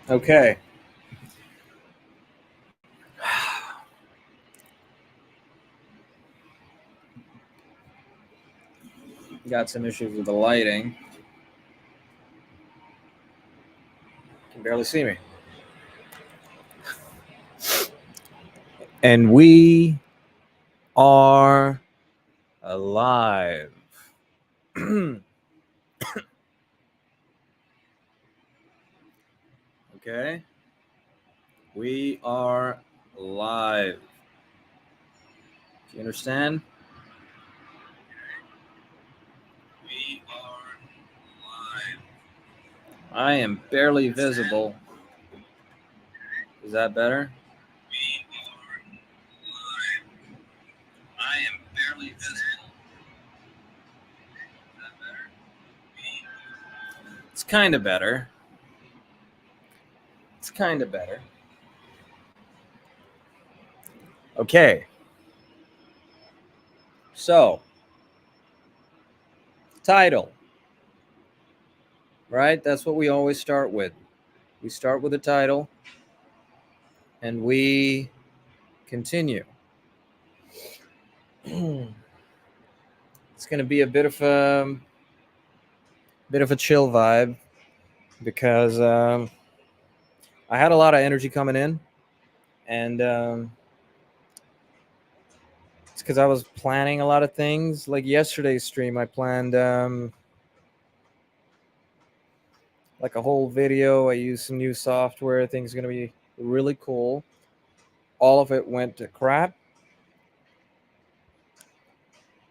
Okay. Got some issues with the lighting. You can barely see me. And we are alive. Okay. We are live. Do you understand? We are live. I am barely visible. Is that better? We are live. I am barely visible. Is that better? It's kind of better. It's kind of better. Okay. So, title. Right? That's what we always start with. We start with the title and we continue. It's going to be a bit of a chill vibe because I had a lot of energy coming in, and it's because I was planning a lot of things. Like yesterday's stream, I planned like a whole video. I used some new software. Things are going to be really cool. All of it went to crap.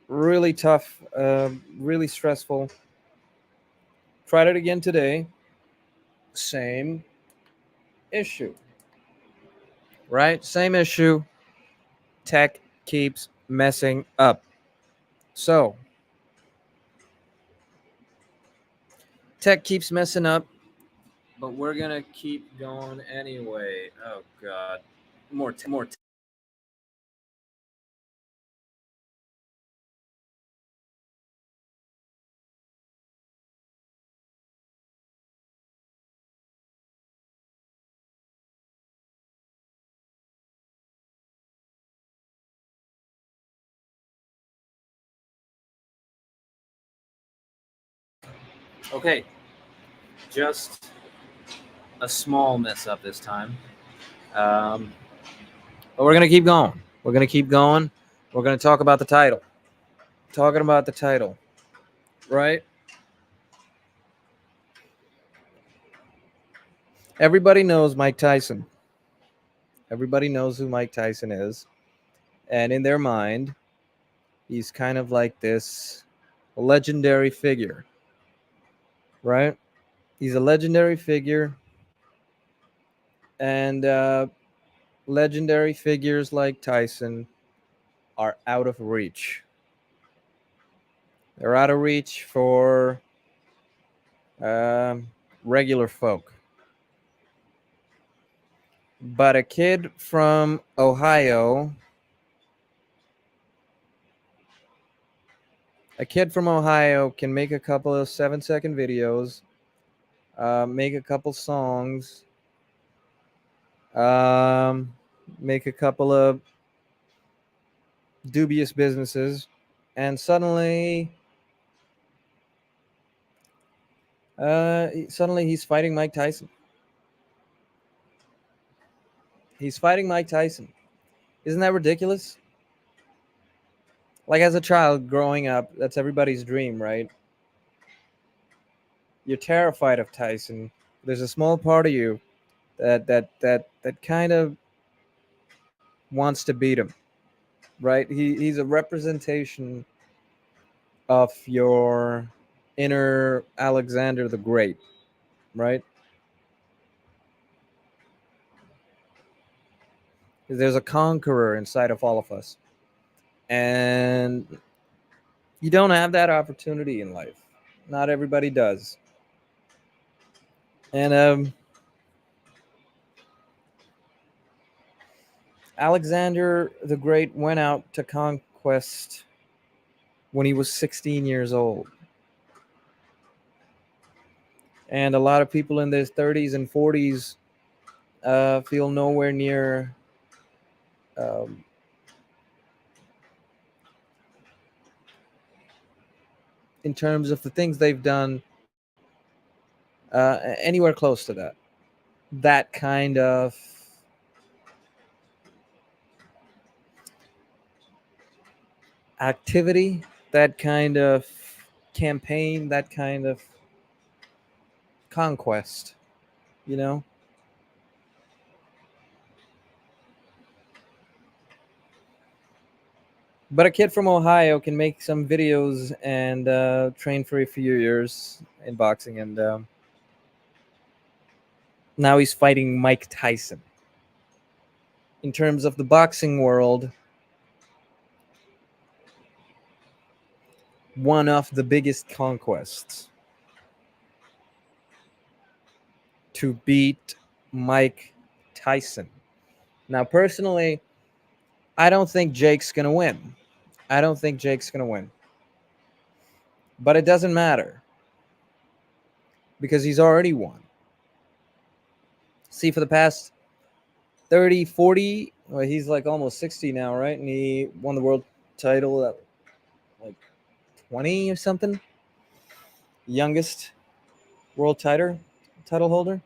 Really tough, really stressful. Tried it again today. Same issue. Right? Same issue. Tech keeps messing up. So, tech keeps messing up, but we're going to keep going anyway. Oh, God. More. Okay. Just a small mess up this time. But we're going to keep going. We're going to keep going. We're going to talk about the title. Talking about the title. Right? Everybody knows Mike Tyson. Everybody knows who Mike Tyson is. And in their mind, he's kind of like this legendary figure. Right? He's a legendary figure. And legendary figures like Tyson are out of reach. They're out of reach for regular folk. But a kid from Ohio can make a couple of 7-second videos, make a couple songs, make a couple of dubious businesses, and suddenly he's fighting Mike Tyson. He's fighting Mike Tyson. Isn't that ridiculous? Like as a child growing up, that's everybody's dream, right? You're terrified of Tyson. There's a small part of you that kind of wants to beat him, right? He's a representation of your inner Alexander the Great, right? There's a conqueror inside of all of us, and you don't have that opportunity in life. Not everybody does. And Alexander the Great went out to conquest when he was 16 years old. And a lot of people in their 30s and 40s feel nowhere near um, in terms of the things they've done anywhere close to that. That kind of activity, that kind of campaign, that kind of conquest, you know? But a kid from Ohio can make some videos and train for a few years in boxing, and now he's fighting Mike Tyson. In terms of the boxing world, one of the biggest conquests to beat Mike Tyson. Now, personally, I don't think Jake's going to win. I don't think Jake's going to win. But it doesn't matter because he's already won. See, for the past 30, 40, well, he's like almost 60 now, right? And he won the world title at like 20 or something. Youngest world title holder,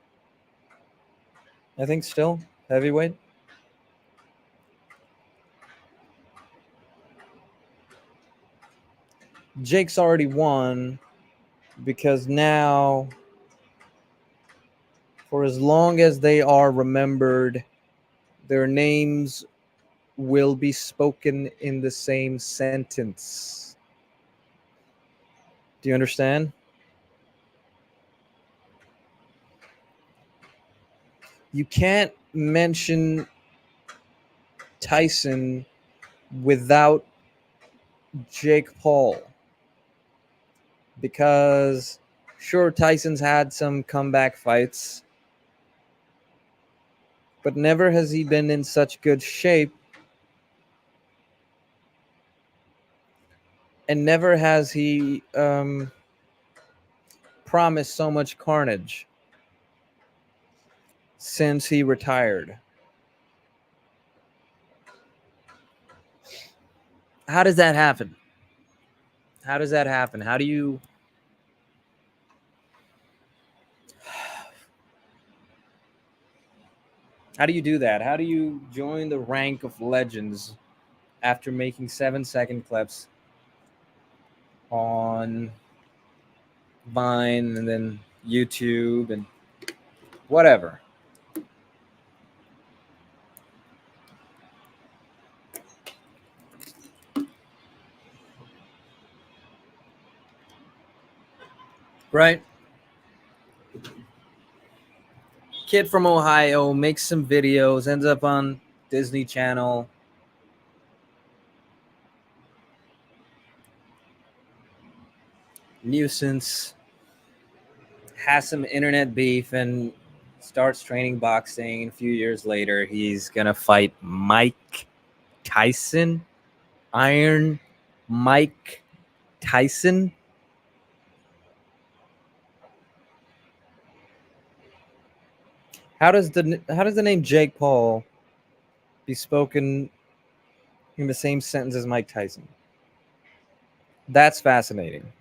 I think, still heavyweight. Jake's already won because now, for as long as they are remembered, their names will be spoken in the same sentence. Do you understand? You can't mention Tyson without Jake Paul because, sure, Tyson's had some comeback fights, but never has he been in such good shape, and never has he promised so much carnage since he retired. How does that happen? How does that happen? How do you do that? How do you join the rank of legends after making 7-second clips on Vine and then YouTube and whatever? Right? Kid from Ohio makes some videos, ends up on Disney Channel. Nuisance, has some internet beef, and starts training boxing. A few years later, he's gonna fight Mike Tyson, Iron Mike Tyson. How does the name Jake Paul be spoken in the same sentence as Mike Tyson? That's fascinating,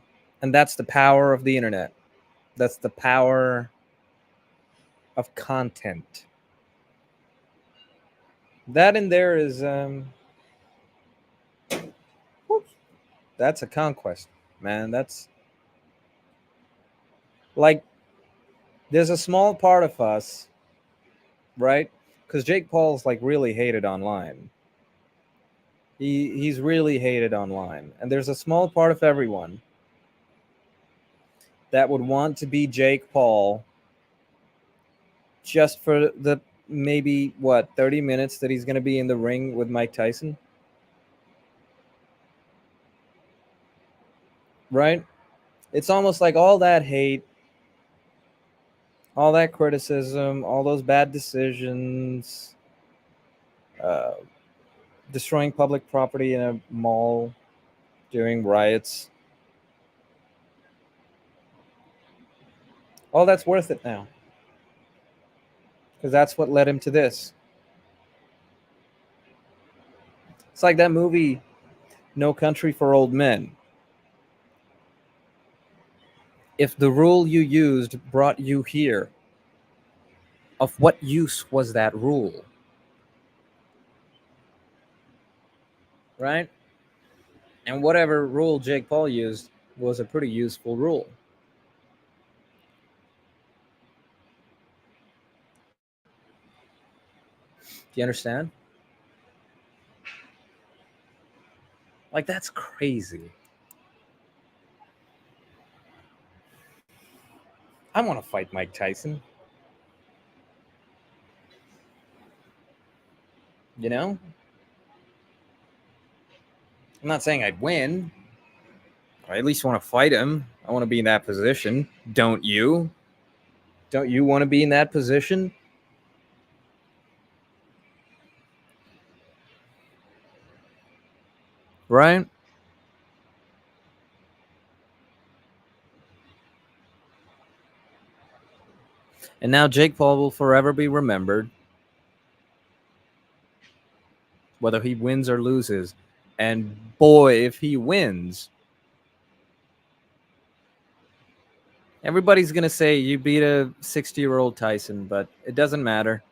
and that's the power of the internet. That's the power of content. That in there is that's a conquest, man. That's like there's a small part of us, right? Because Jake Paul's like really hated online. He's really hated online, and there's a small part of everyone that would want to be Jake Paul just for the maybe what 30 minutes that he's going to be in the ring with Mike Tyson, right? It's almost like all that hate, all that criticism, all those bad decisions, uh, destroying public property in a mall during riots, all that's worth it now. because that's what led him to this. It's like that movie, No Country for Old Men. If the rule you used brought you here, of what use was that rule? Right? And whatever rule Jake Paul used was a pretty useful rule. Do you understand? Like, that's crazy. I want to fight Mike Tyson. You know? I'm not saying I'd win. I at least want to fight him. I want to be in that position. Don't you? Don't you want to be in that position? Right? And now Jake Paul will forever be remembered, whether he wins or loses. And boy, if he wins, everybody's going to say you beat a 60-year-old Tyson, but it doesn't matter.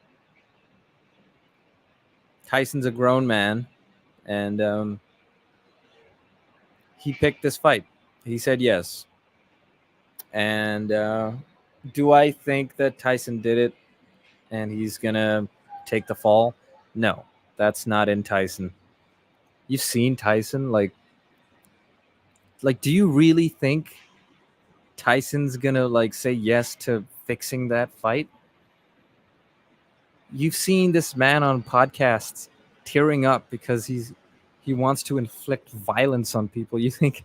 Tyson's a grown man, and he picked this fight. He said yes. And do I think that Tyson did it and he's going to take the fall? No, that's not in Tyson. You've seen Tyson, do you really think Tyson's gonna say yes to fixing that fight? You've seen this man on podcasts tearing up because he wants to inflict violence on people. You think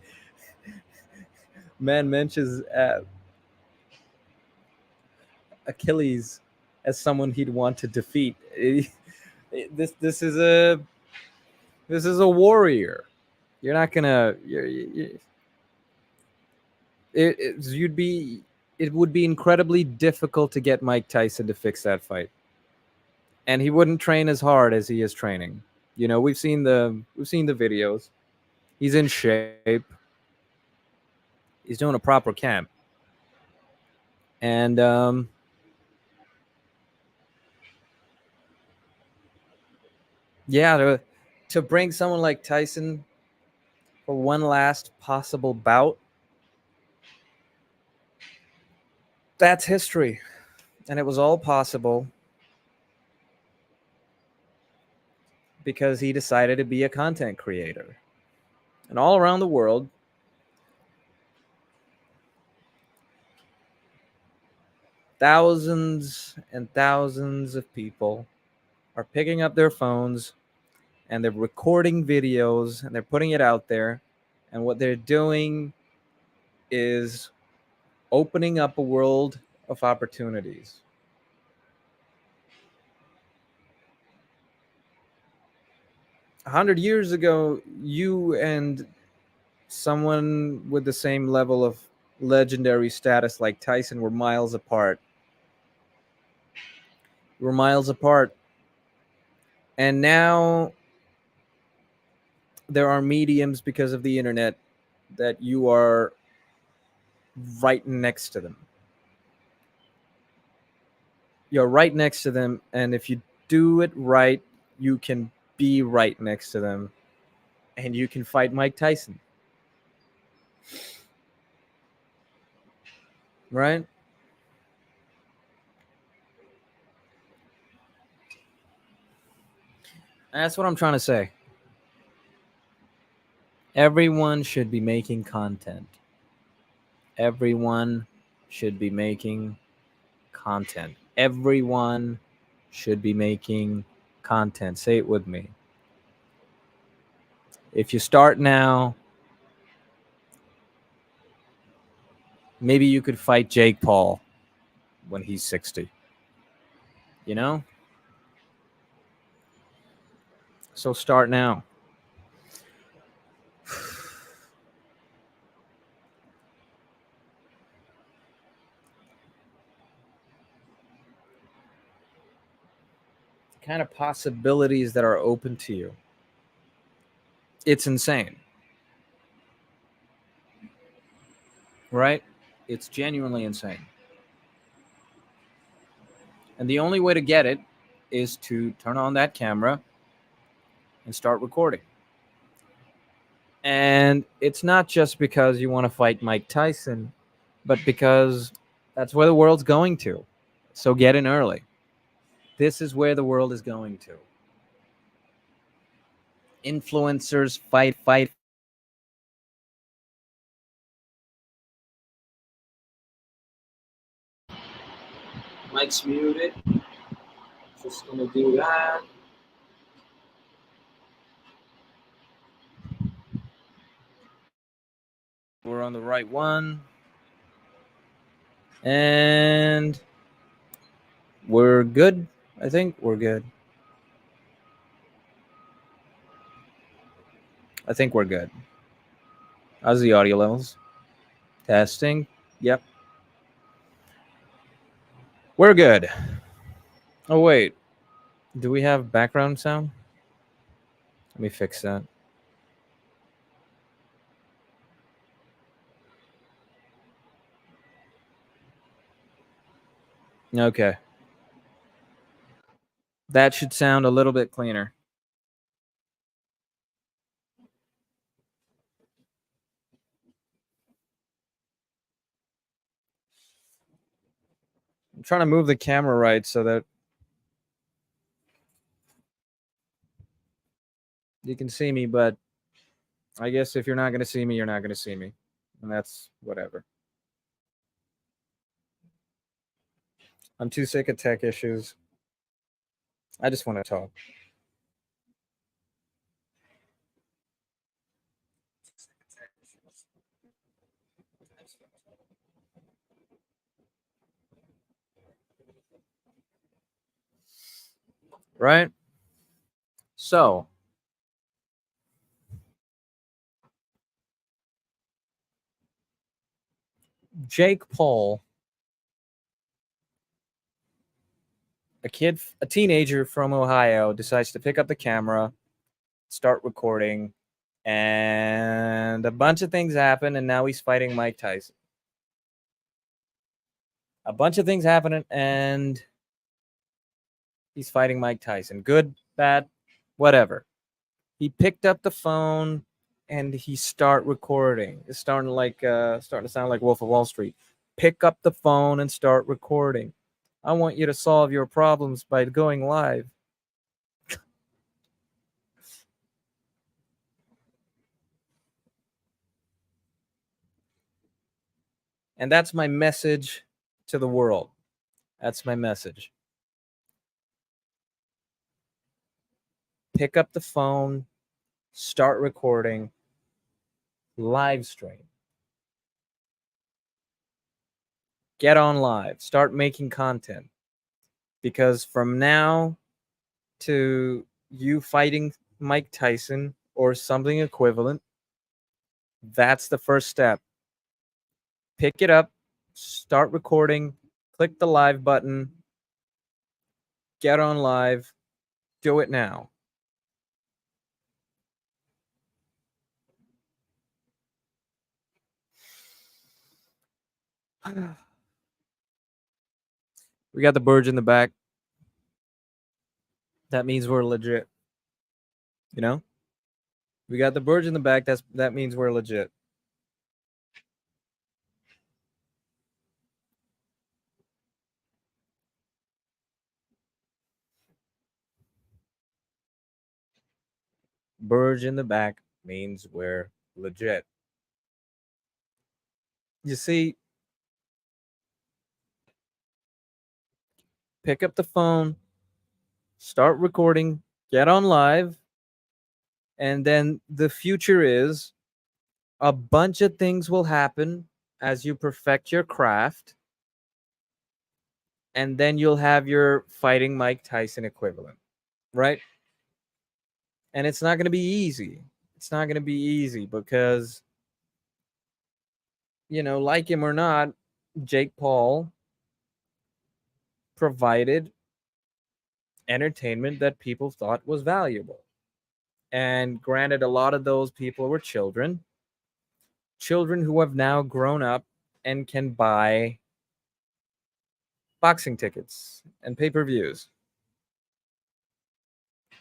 man mentions Achilles as someone he'd want to defeat? This is a warrior. You're not gonna. You'd be. It would be incredibly difficult to get Mike Tyson to fix that fight, and he wouldn't train as hard as he is training. You know, we've seen the videos. He's in shape. He's doing a proper camp, and yeah, to bring someone like Tyson for one last possible bout, that's history, and it was all possible because he decided to be a content creator, and all around the world, thousands and thousands of people are picking up their phones and they're recording videos and they're putting it out there. And what they're doing is opening up a world of opportunities. 100 years ago, you and someone with the same level of legendary status like Tyson were miles apart. We're miles apart. And now there are mediums because of the internet that you are right next to them. You're right next to them, and if you do it right, you can be right next to them, and you can fight Mike Tyson, right? And that's what I'm trying to say. Everyone should be making content. Everyone should be making content. Everyone should be making content. Say it with me. If you start now, maybe you could fight Jake Paul when he's 60. You know? So start now. kind of possibilities that are open to you. It's insane. Right? It's genuinely insane. And the only way to get it is to turn on that camera and start recording. And it's not just because you want to fight Mike Tyson, but because that's where the world's going to. So get in early. This is where the world is going to. Influencers fight. Mike's muted. Just gonna do that. We're on the right one. And we're good. I think we're good. I think we're good. How's the audio levels? Testing. Yep. We're good. Oh, wait. Do we have background sound? Let me fix that. Okay. That should sound a little bit cleaner. I'm trying to move the camera right so that you can see me, but I guess if you're not going to see me, you're not going to see me. And that's whatever. I'm too sick of tech issues. I just want to talk. Right? So, Jake Paul, a teenager from Ohio, decides to pick up the camera, start recording, and a bunch of things happen, and now he's fighting Mike Tyson. A bunch of things happen, and he's fighting Mike Tyson. Good, bad, whatever. He picked up the phone and he start recording. It's starting to sound like Wolf of Wall Street. Pick up the phone and start recording. I want you to solve your problems by going live. And that's my message to the world. That's my message. Pick up the phone, start recording, live stream. Get on live, start making content. Because from now to you fighting Mike Tyson or something equivalent, that's the first step. Pick it up, start recording, click the live button, get on live, do it now. We got the Burge in the back. That means we're legit. You know? We got the Burge in the back. That means we're legit. Burge in the back means we're legit. You see, pick up the phone, start recording, get on live, and then the future is a bunch of things will happen as you perfect your craft, and then you'll have your fighting Mike Tyson equivalent, right? And it's not going to be easy. It's not going to be easy because, like him or not, Jake Paul provided entertainment that people thought was valuable. And granted, a lot of those people were children who have now grown up and can buy boxing tickets and pay-per-views.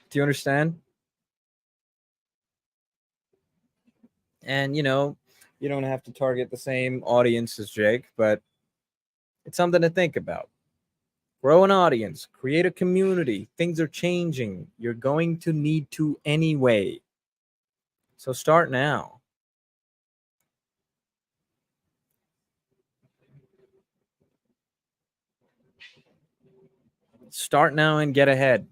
Do you understand? And you don't have to target the same audience as Jake, but it's something to think about. Grow an audience, create a community. Things are changing. You're going to need to anyway. So start now. Start now and get ahead.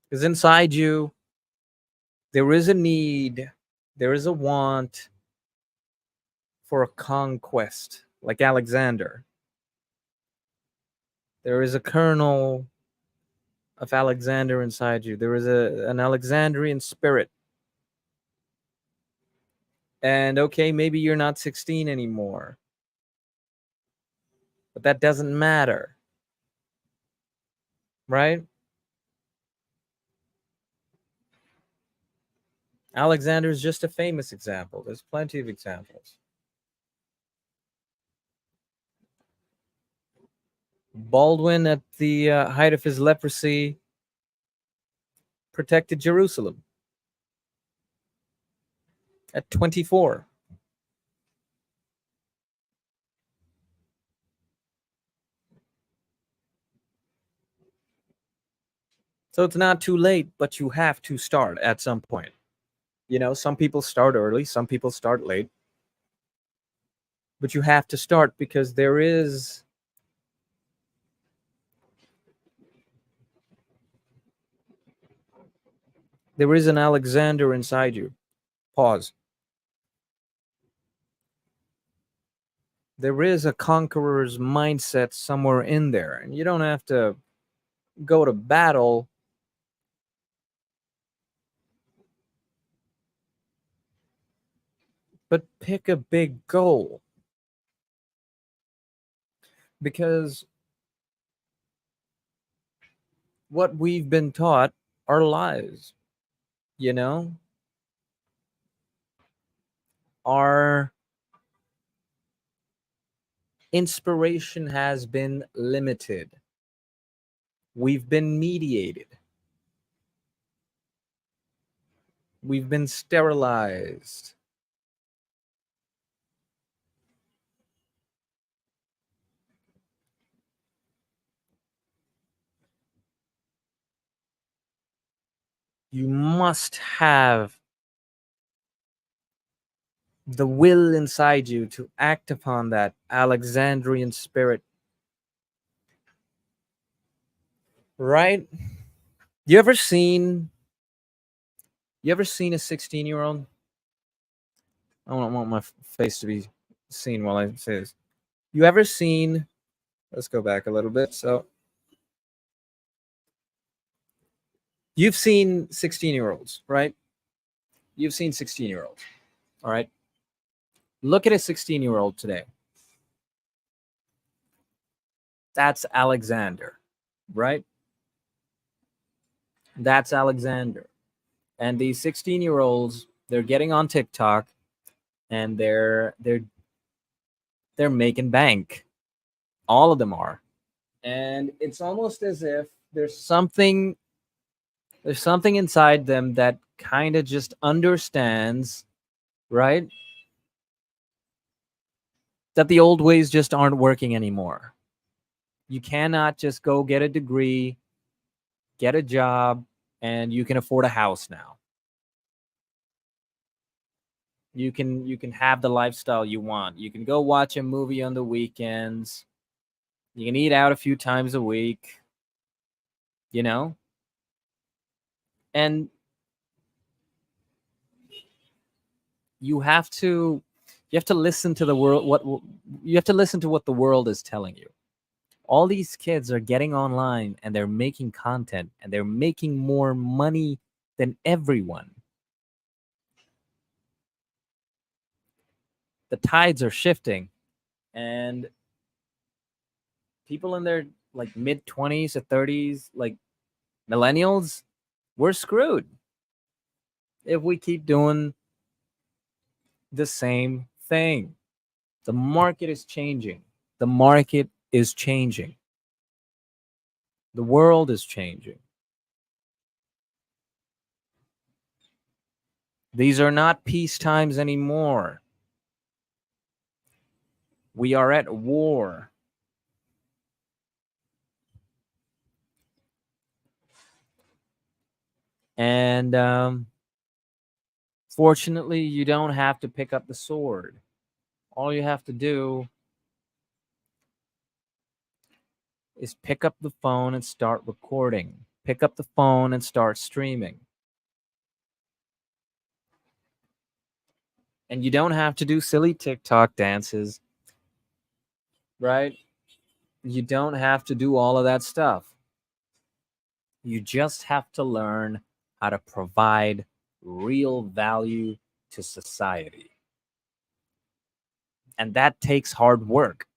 Because inside you, there is a need, there is a want for a conquest, like Alexander. There is a kernel of Alexander inside you. There is an Alexandrian spirit. And okay, maybe you're not 16 anymore, but that doesn't matter, right? Alexander is just a famous example. There's plenty of examples. Baldwin, at the height of his leprosy, protected Jerusalem at 24. So it's not too late, but you have to start at some point. Some people start early, some people start late, but you have to start because there is an Alexander inside you. Pause. There is a conqueror's mindset somewhere in there, and you don't have to go to battle. But pick a big goal, because what we've been taught are lies. You know, our inspiration has been limited. We've been mediated. We've been sterilized. You must have the will inside you to act upon that Alexandrian spirit. Right? You ever seen a 16-year-old? I don't want my face to be seen while I say this. You ever seen, let's go back a little bit. So you've seen 16-year-olds, right? You've seen 16-year-olds. All right. Look at a 16-year-old today. That's Alexander, right? That's Alexander. And these 16-year-olds, they're getting on TikTok and they're making bank. All of them are. And it's almost as if there's something inside them that kind of just understands, right? That the old ways just aren't working anymore. You cannot just go get a degree, get a job, and you can afford a house now. You can have the lifestyle you want. You can go watch a movie on the weekends. You can eat out a few times a week, you know? And you have to listen to the world what you have to listen to what the world is telling you. All these kids are getting online and they're making content and they're making more money than everyone. the tides are shifting, and people in their like mid 20s to 30s, like millennials, we're screwed if we keep doing the same thing. The market is changing. The market is changing. The world is changing. These are not peace times anymore. We are at war. And fortunately, you don't have to pick up the sword. All you have to do is pick up the phone and start recording. Pick up the phone and start streaming. And you don't have to do silly TikTok dances, right? You don't have to do all of that stuff. You just have to learn how to provide real value to society. And that takes hard work.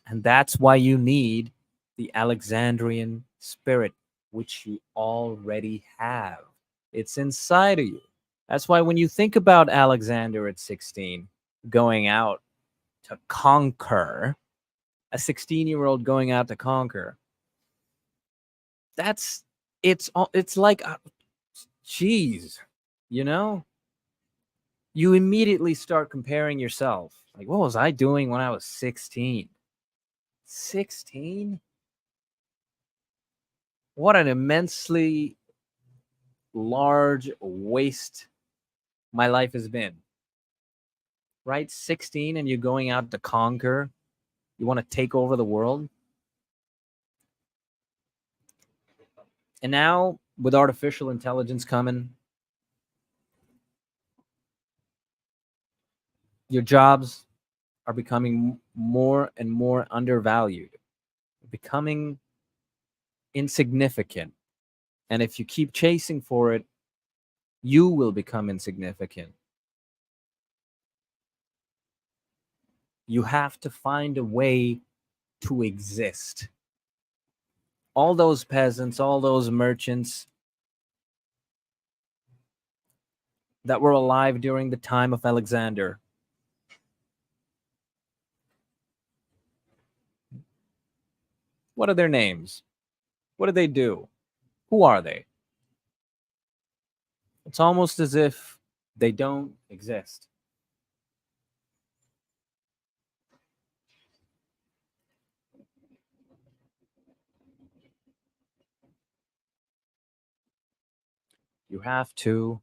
And that's why you need the Alexandrian spirit, which you already have. It's inside of you. That's why when you think about Alexander at 16 going out to conquer, a 16-year-old going out to conquer, that's it's like geez, you know, you immediately start comparing yourself. Like, what was I doing when I was 16? 16? What an immensely large waste my life has been. Right? 16 and you're going out to conquer. You want to take over the world. And now with artificial intelligence coming, your jobs are becoming more and more undervalued, becoming insignificant. And if you keep chasing for it, you will become insignificant. You have to find a way to exist. All those peasants, all those merchants that were alive during the time of Alexander, what are their names? What do they do? Who are they? It's almost as if they don't exist. You have to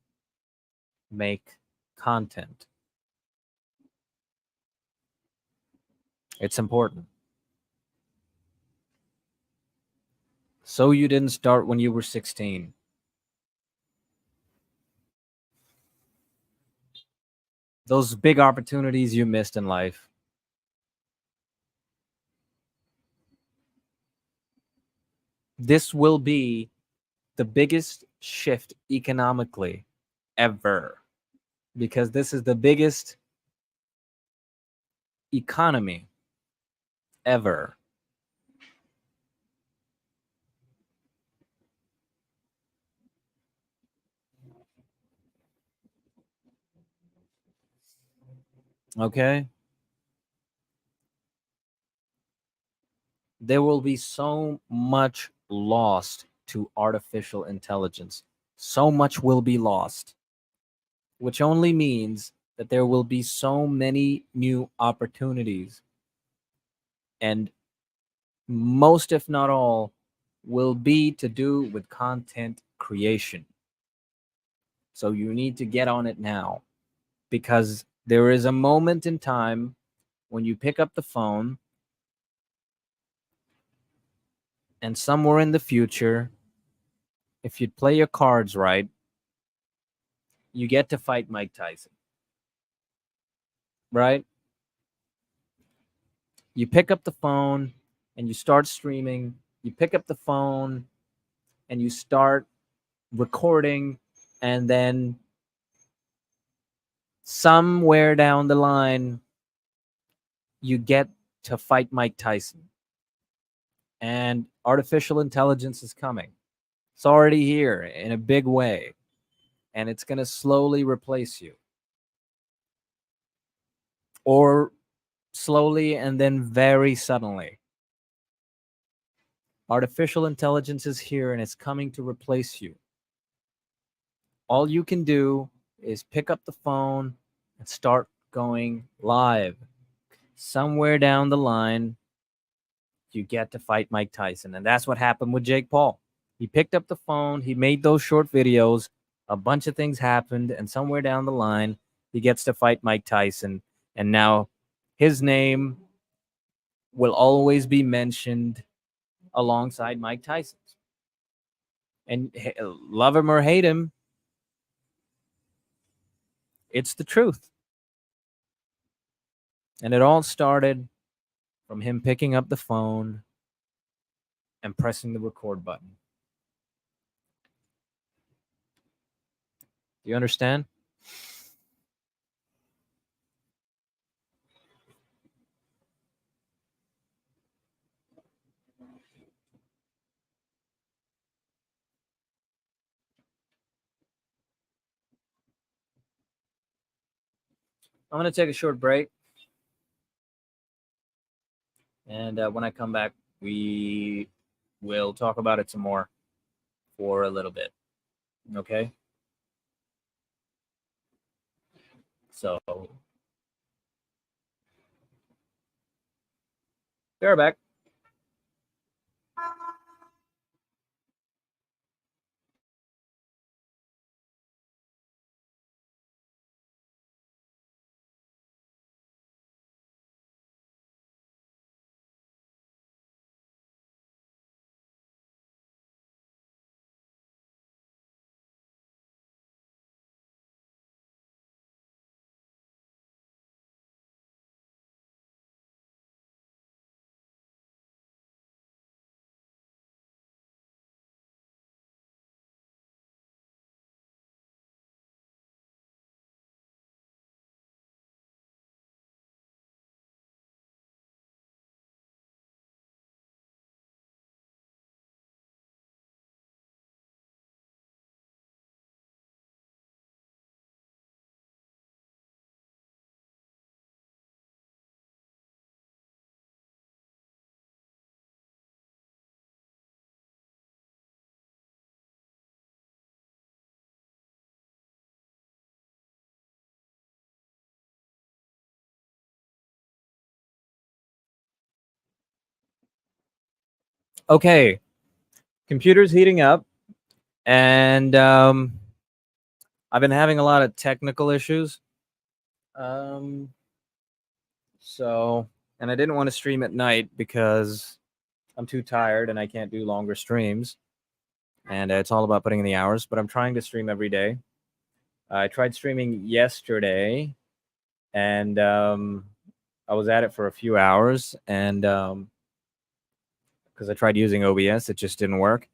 make content. It's important. So you didn't start when you were 16. Those big opportunities you missed in life. This will be the biggest shift economically ever, because this is the biggest economy ever. Okay? There will be so much lost to artificial intelligence. So much will be lost, which only means that there will be so many new opportunities. And most, if not all, will be to do with content creation. So you need to get on it now, because there is a moment in time when you pick up the phone and somewhere in the future, if you play your cards right, you get to fight Mike Tyson. Right? You pick up the phone and you start streaming. You pick up the phone and you start recording, and then somewhere down the line, you get to fight Mike Tyson. And artificial intelligence is coming. It's already here in a big way. And it's going to slowly replace you. Or slowly and then very suddenly. Artificial intelligence is here and it's coming to replace you. All you can do is pick up the phone and start going live. Somewhere down the line, you get to fight Mike Tyson. And that's what happened with Jake Paul. He picked up the phone, he made those short videos, a bunch of things happened, and somewhere down the line, he gets to fight Mike Tyson. And now his name will always be mentioned alongside Mike Tyson's. And love him or hate him, it's the truth. And it all started from him picking up the phone and pressing the record button. Do you understand? I'm going to take a short break. And when I come back, we will talk about it some more for a little bit. Okay? So, they're back. Okay. Computer's heating up. And I've been having a lot of technical issues. Um, and I didn't want to stream at night because I'm too tired and I can't do longer streams. And it's all about putting in the hours, but I'm trying to stream every day. I tried streaming yesterday and I was at it for a few hours. And because I tried using OBS, it just didn't work.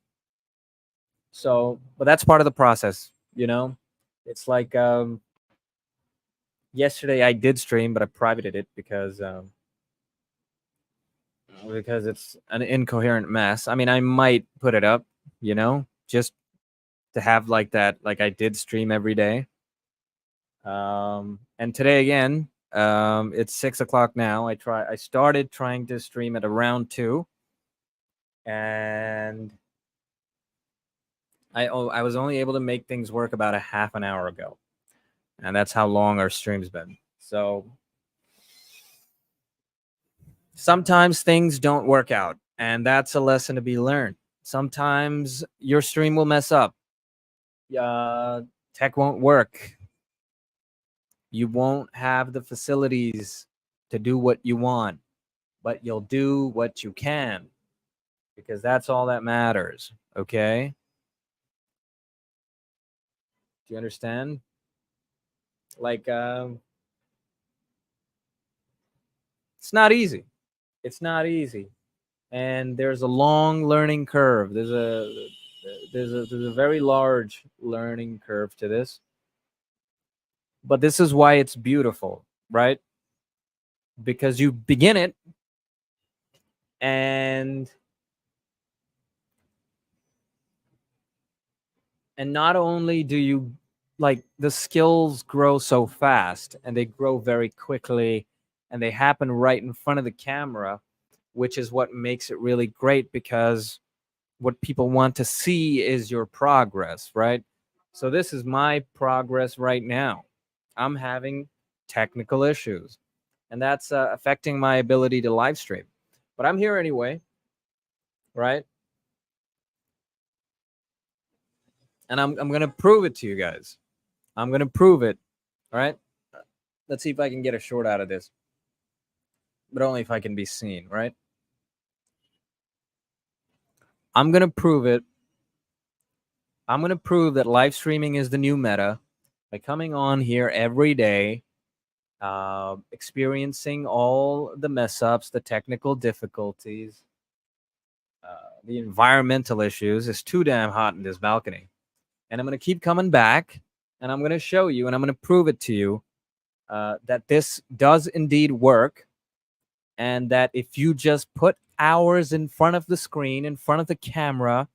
So, but that's part of the process, you know? It's like yesterday I did stream, but I privated it because it's an incoherent mess. I mean, I might put it up, you know, just to have like that, like I did stream every day. And today again, it's 6 o'clock now. I started trying to stream at around 2, and I was only able to make things work about a half an hour ago, and that's how long our stream's been. So sometimes things don't work out, and that's a lesson to be learned. Sometimes your stream will mess up. Tech won't work. You won't have the facilities to do what you want, but you'll do what you can because that's all that matters. Okay? Do you understand? Like, it's not easy. It's not easy. And there's a long learning curve. There's a very large learning curve to this. But this is why it's beautiful, right? because you begin it, and not only do you, like, the skills grow so fast and they grow very quickly and they happen right in front of the camera, which is what makes it really great, because what people want to see is your progress, right? So this is my progress right now. I'm having technical issues, and that's affecting my ability to live stream. But I'm here anyway, right? And I'm going to prove it to you guys. I'm going to prove it, all right? Let's see if I can get a short out of this, but only if I can be seen, right? I'm going to prove it. I'm going to prove that live streaming is the new meta by coming on here every day, experiencing all the mess ups, the technical difficulties, the environmental issues. It's too damn hot in this balcony. And I'm going to keep coming back, and I'm going to show you and I'm going to prove it to you that this does indeed work, and that if you just put hours in front of the screen, in front of the camera,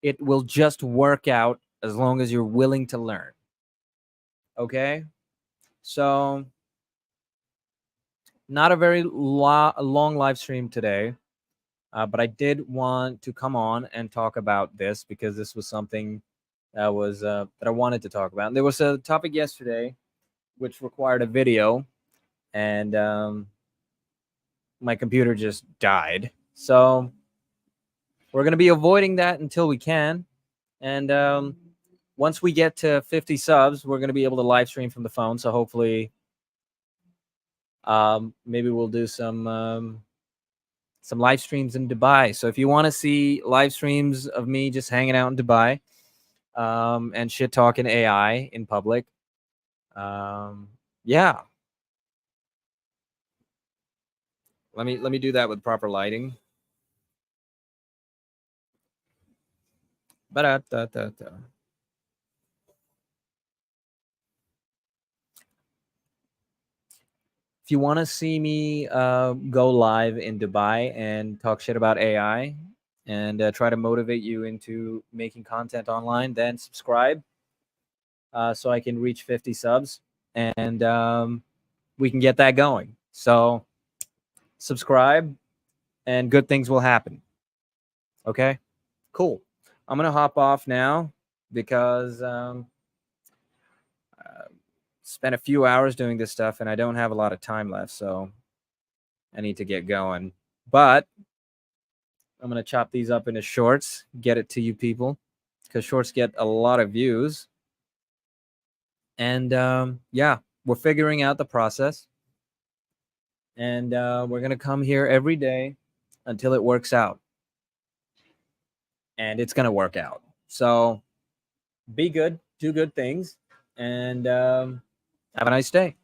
it will just work out as long as you're willing to learn. Okay? So, not a very long live stream today, but I did want to come on and talk about this because this was something that was that I wanted to talk about. And there was a topic yesterday which required a video, and my computer just died. So we're going to be avoiding that until we can. And once we get to 50 subs, we're going to be able to live stream from the phone. So hopefully, maybe we'll do some live streams in Dubai. So if you want to see live streams of me just hanging out in Dubai, and shit talking AI in public, yeah, let me do that with proper lighting. Ba-da-da-da-da. If you want to see me go live in Dubai and talk shit about AI and try to motivate you into making content online, then subscribe so I can reach 50 subs, and we can get that going. So subscribe and good things will happen. Okay? Cool. I'm going to hop off now because spent a few hours doing this stuff and I don't have a lot of time left, so I need to get going. But I'm going to chop these up into shorts, get it to you people, because shorts get a lot of views. And yeah, we're figuring out the process. And we're going to come here every day until it works out. And it's going to work out. So be good, do good things, and have a nice day.